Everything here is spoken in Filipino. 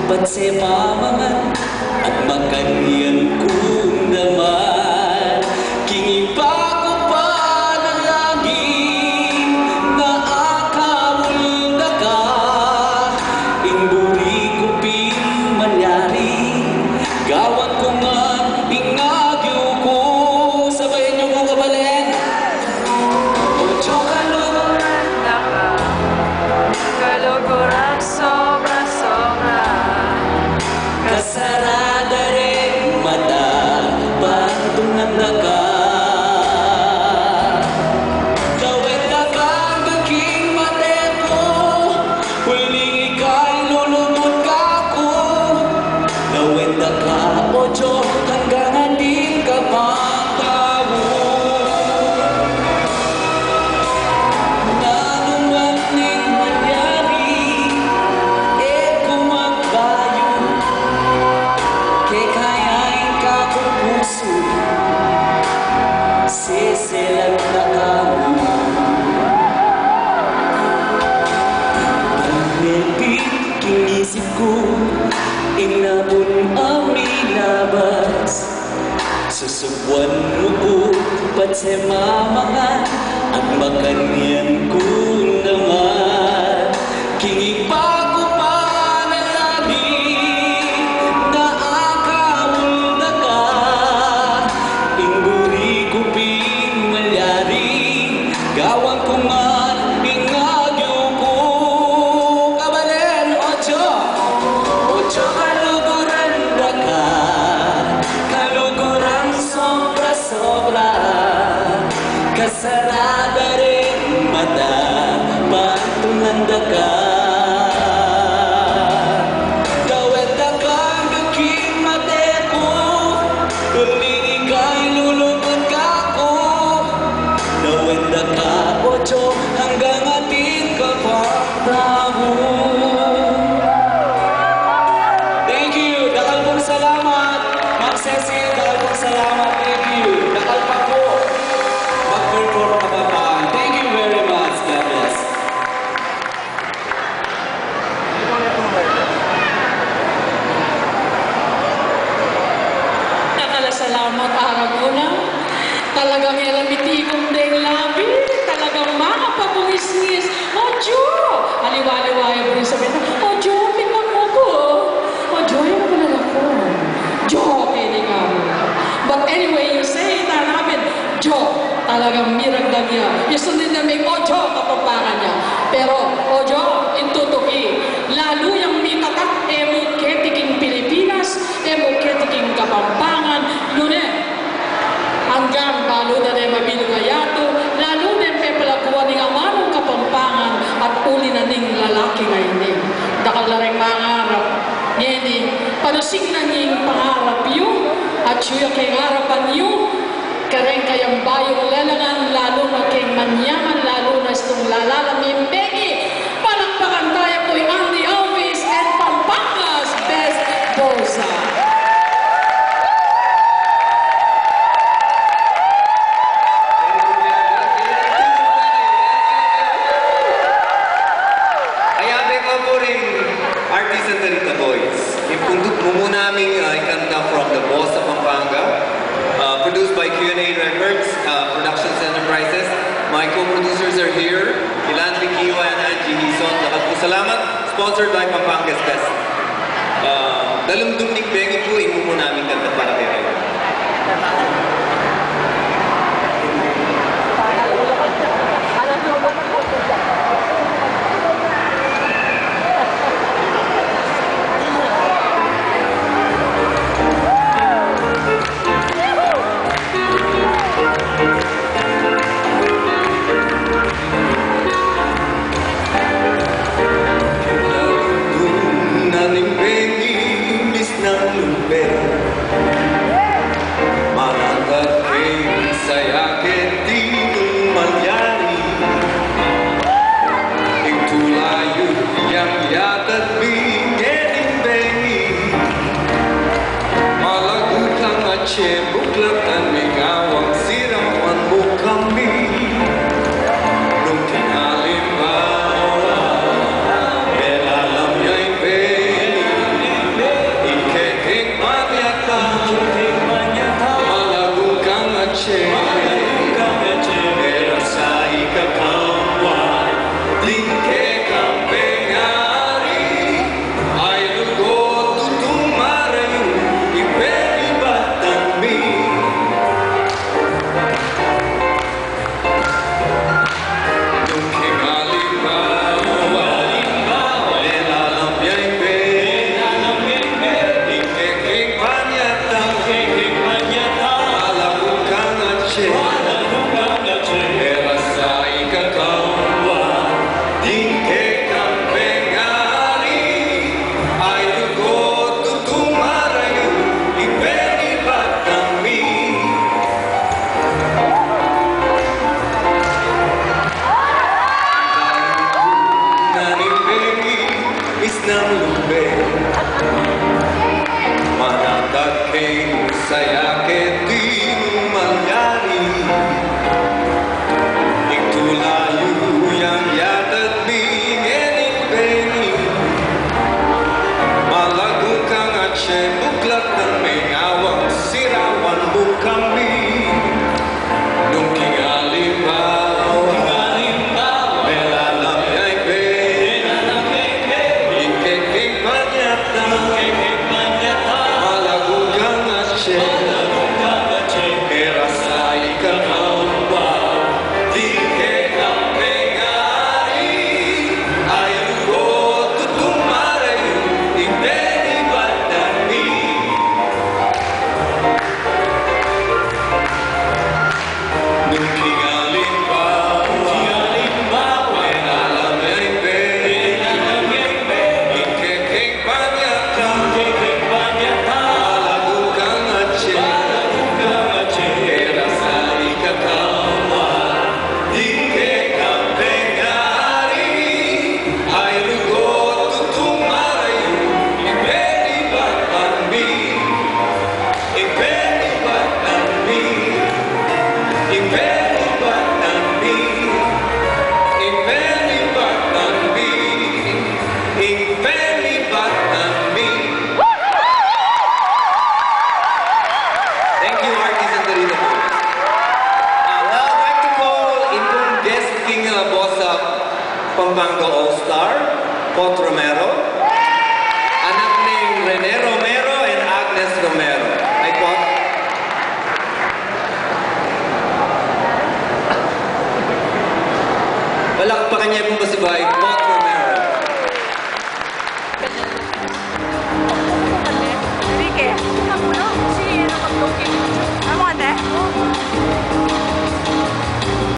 pagsemamangan at makanyan kong naman. Kingipa ko pa na lagi na akawul na ka. Ingburi ko pinmanyari, gawat ko nga ingagyo ko. Sabayan niyo ko kabalen. Ocho kaluguran na ka, kaluguran sobra-sobra. Kasarada rin mata, pantungan na ka. Gawin na kang aking mateko, huling ika'y lulubot ka ko. Gawin na ka, ocho, hanggang hindi ka patawo. Nanumaning manyari, kumagbayo. Kayain ka kung puso, sisilag na kamo. Pag-ibig kinisip ko, inabon ang nilabas. Susubuan mo ko, pagsemamangan at makanyan ko naman. Kingipa ko pa na lagi na akawul na ka. Ingburi ko pinmalyari, gawan ko nga ingagyo ko. Kabalen, ocho, ocho kaluguran na ka, kaluguran sobra-sobra. Kasarada rin mata, patungan na ka. Gawin na kang aking mateko, huling ika'y lulubot ka ko. Gawin na ka, ocho, hanggang atin ka pagtawo. Thank you, dakal pong salamat. Ma'am Cecil, dakal pong salamat. Thank you. Dakal pa po. Mag-perform ka pa pa. Thank you very much. God bless. Nakalasalamat araw una. Talagang elamiti kong deng labi. Talagang mga pabungis-ngis. Ojo! Aliwa-aliwaya mo rin sabihin. Ojo, pipak mo ko. Ojo, yung pala ko. Jo, pwede nga mo. But anyway, you say it namin. Jo, talagang miragdag niya. Isundin namin, Ojo, kapampangan niya. Pero, Ojo, intutuki. Lalo yung mitatak, emo ketiking Pilipinas, emo ketiking Kapampangan, lunes. Hanggang balo na rin mabilugayato, lalo din may palakuha ng amanong Kapampangan at uli na ning lalaki ngayon din. Dakal na rin mangarap. Ngayon, panusing na niyong pangarap yun at siya kay harapan yun. Kareng kayang bayong lalangan, lalo na kay manyaman, lalo na itong lalalaming Becky. Palakpakan tayo po yung Andy Alves and Pampanga's Best Bosa. Artists and the Boys. Ipundot mo muna aming ikanta from the Boss of Pampanga, produced by Q&A Records, Productions Enterprises. My co-producers are here, Ilan Likiwa and Angie Hison. Lahat po salamat. Sponsored by Pampanga's Best. Dalumdum ni Bengi po, imo mo namin kanta para kayo. Naning Bengi, imbis na boss of Pampanga All-Star, Pot Romero.